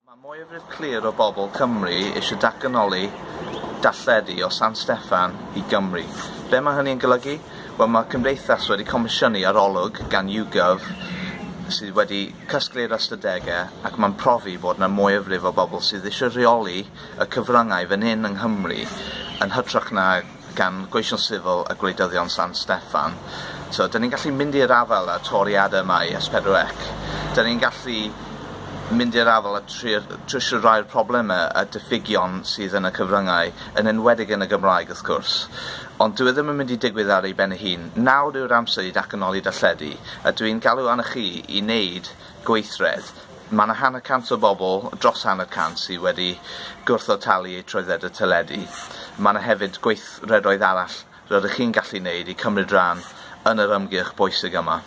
Mae mwyafrif clir o bobl Cymru eisiau datganoli darlledu o San Steffan i Gymru. Be mae hynny'n golygu? Wel, mae Cymdeithas wedi comisiynu arolwg gan YouGov sydd wedi cysglu'r ystadegau ac mae'n profi bod yna mwyafrif o bobl sydd eisiau rheoli y cyfryngau fan hyn yng Nghymru yn hytrach na gan gweision sifil a gwleidyddion San Steffan. So, dyn ni'n gallu mynd i'r afel a toriadau yma i S4C. Dyn ni'n gallu mynd i'r afel a trisio rhai'r problemau a diffygion sydd yn y cyfryngau, yn enwedig yn y Gymraeg wrth gwrs. Ond dwi ddim yn mynd i digwydd ar ei ben ei hun. Nawr yw'r amser i datganoli darlledu, a dwi'n galw arnoch chi i wneud gweithred. Mae yna 100 o bobl, dros 100 sydd wedi gwrthotalu eu trwydded y teledu. Mae yna hefyd gweithredoedd arall rydych chi'n gallu wneud i cymryd rhan yn yr ymgyrch bwysig yma.